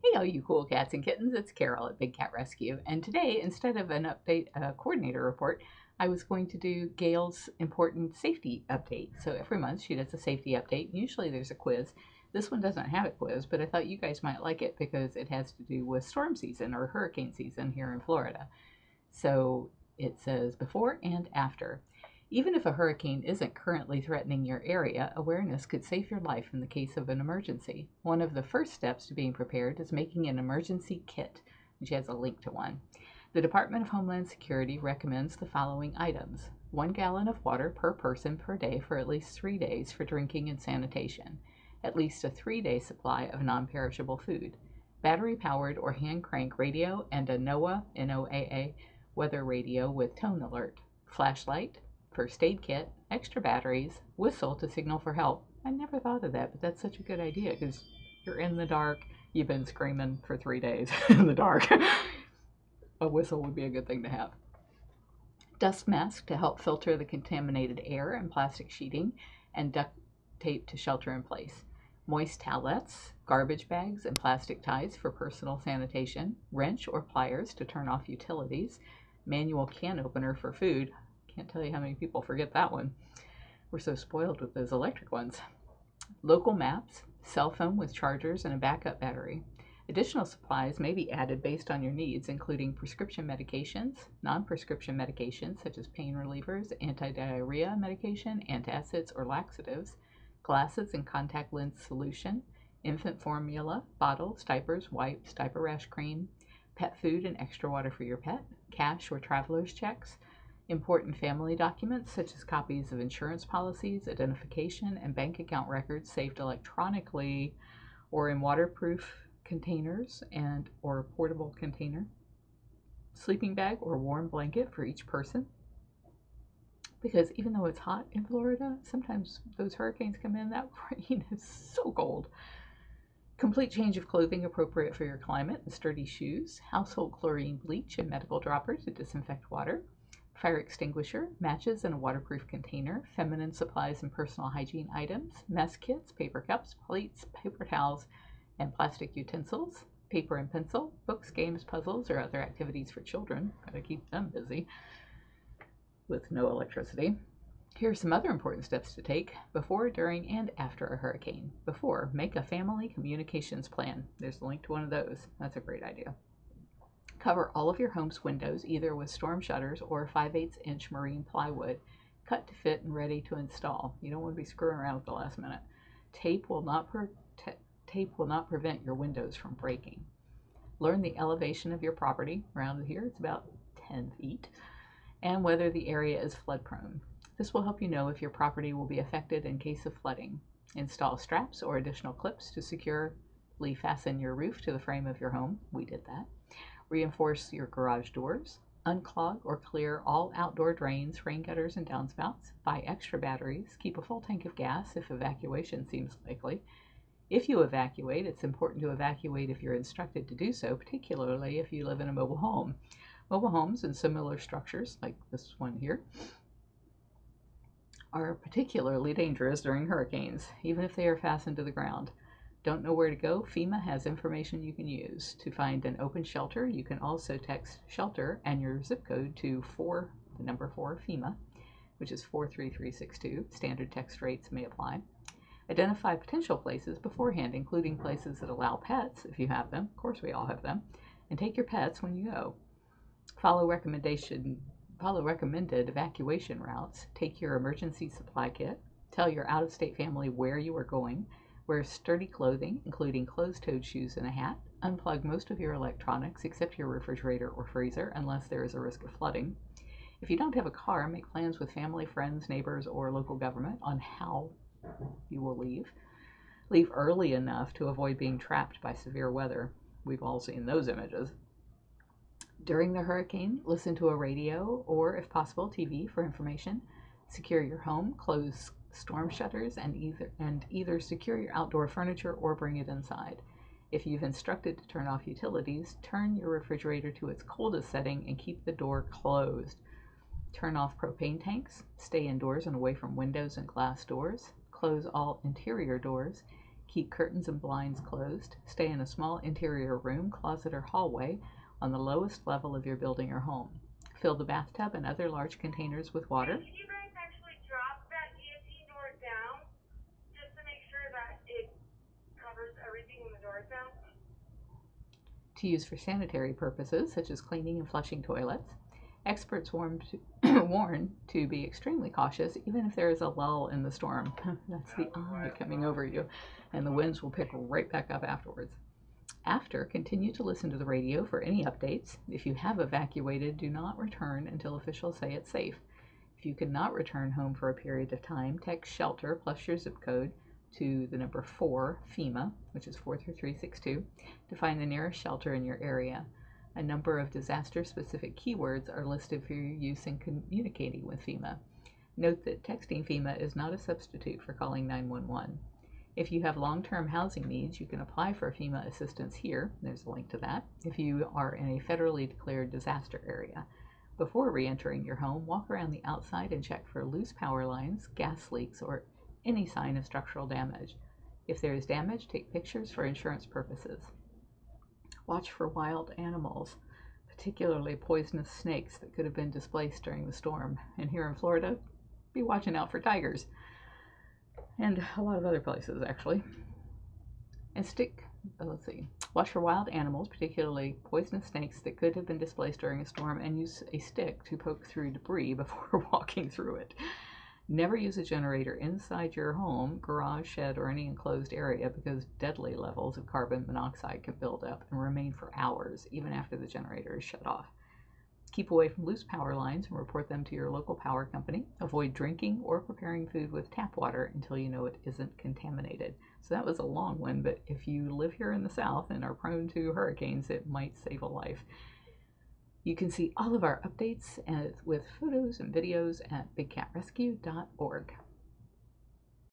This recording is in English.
Hey, all you cool cats and kittens, it's Carol at Big Cat Rescue. And today, instead of an update coordinator report, I was going to do Gail's important safety update. So every month she does a safety update. Usually there's a quiz. This one doesn't have a quiz, but I thought you guys might like it because it has to do with storm season or hurricane season here in Florida. So it says before and after. Even if a hurricane isn't currently threatening your area, awareness could save your life in the case of an emergency. One of the first steps to being prepared is making an emergency kit, and she has a link to one. The Department of Homeland Security recommends the following items: 1 gallon of water per person per day for at least 3 days for drinking and sanitation, at least a 3-day supply of non perishable food, battery powered or hand crank radio, and a NOAA weather radio with tone alert, flashlight, first aid kit, extra batteries, whistle to signal for help. I never thought of that, but that's such a good idea because you're in the dark. You've been screaming for 3 days in the dark. A whistle would be a good thing to have. Dust mask to help filter the contaminated air and plastic sheeting, and duct tape to shelter in place. Moist towelettes, garbage bags, and plastic ties for personal sanitation, wrench or pliers to turn off utilities, manual can opener for food. Can't tell you how many people forget that one. We're so spoiled with those electric ones. Local maps, cell phone with chargers and a backup battery. Additional supplies may be added based on your needs, including prescription medications, non prescription medications such as pain relievers, anti diarrhea medication, antacids, or laxatives, glasses and contact lens solution, infant formula, bottles, diapers, wipes, diaper rash cream, pet food and extra water for your pet, cash or traveler's checks, important family documents such as copies of insurance policies, identification, and bank account records saved electronically or in waterproof containers and or portable container, sleeping bag or warm blanket for each person. Because even though it's hot in Florida, sometimes those hurricanes come in, that rain is so cold. Complete change of clothing appropriate for your climate and sturdy shoes, household chlorine bleach and medical dropper to disinfect water, fire extinguisher, matches in a waterproof container, feminine supplies and personal hygiene items, mess kits, paper cups, plates, paper towels, and plastic utensils, paper and pencil, books, games, puzzles, or other activities for children. Gotta keep them busy with no electricity. Here are some other important steps to take before, during, and after a hurricane. Before, make a family communications plan. There's a link to one of those. That's a great idea. Cover all of your home's windows either with storm shutters or 5/8-inch marine plywood, cut to fit and ready to install. You don't want to be screwing around at the last minute. Tape will not prevent your windows from breaking. Learn the elevation of your property. Around here, it's about 10 feet, and whether the area is flood prone. This will help you know if your property will be affected in case of flooding. Install straps or additional clips to securely fasten your roof to the frame of your home. We did that. Reinforce your garage doors. Unclog or clear all outdoor drains, rain gutters, and downspouts. Buy extra batteries. Keep a full tank of gas if evacuation seems likely. If you evacuate, it's important to evacuate if you're instructed to do so, particularly if you live in a mobile home. Mobile homes and similar structures, like this one here, are particularly dangerous during hurricanes, even if they are fastened to the ground. Don't know where to go? FEMA has information you can use. To find an open shelter, you can also text shelter and your zip code to the number 4 FEMA, which is 43362. Standard text rates may apply. Identify potential places beforehand, including places that allow pets if you have them. Of course, we all have them. And take your pets when you go. Follow recommended evacuation routes. Take your emergency supply kit. Tell your out-of-state family where you are going. Wear sturdy clothing, including closed-toed shoes and a hat. Unplug most of your electronics except your refrigerator or freezer unless there is a risk of flooding. If you don't have a car, make plans with family, friends, neighbors, or local government on how you will leave. Leave early enough to avoid being trapped by severe weather. We've all seen those images. During the hurricane, listen to a radio or, if possible, TV for information. Secure your home, close storm shutters, and either secure your outdoor furniture or bring it inside. If you've instructed to turn off utilities, turn your refrigerator to its coldest setting and keep the door closed. Turn off propane tanks. Stay indoors and away from windows and glass doors. Close all interior doors. Keep curtains and blinds closed. Stay in a small interior room, closet, or hallway on the lowest level of your building or home. Fill the bathtub and other large containers with water. Can you guys actually drop that guillotine door down just to make sure that it covers everything when the door is down? To use for sanitary purposes, such as cleaning and flushing toilets. Experts warn to be extremely cautious even if there is a lull in the storm. That's the eye coming over you, and the winds will pick right back up afterwards. After, continue to listen to the radio for any updates. If you have evacuated, do not return until officials say it's safe. If you cannot return home for a period of time, text shelter plus your zip code to the number 4 FEMA, which is 43362, to find the nearest shelter in your area. A number of disaster-specific keywords are listed for your use in communicating with FEMA. Note that texting FEMA is not a substitute for calling 911. If you have long-term housing needs, you can apply for FEMA assistance here. There's a link to that. If you are in a federally declared disaster area. Before re-entering your home, walk around the outside and check for loose power lines, gas leaks, or any sign of structural damage. If there is damage, take pictures for insurance purposes. Watch for wild animals, particularly poisonous snakes that could have been displaced during the storm. And here in Florida, be watching out for tigers. And a lot of other places, actually. And watch for wild animals, particularly poisonous snakes that could have been displaced during a storm, and use a stick to poke through debris before walking through it. Never use a generator inside your home, garage, shed, or any enclosed area because deadly levels of carbon monoxide can build up and remain for hours, even after the generator is shut off. Keep away from loose power lines and report them to your local power company. Avoid drinking or preparing food with tap water until you know it isn't contaminated. So that was a long one, but if you live here in the South and are prone to hurricanes, it might save a life. You can see all of our updates with photos and videos at bigcatrescue.org.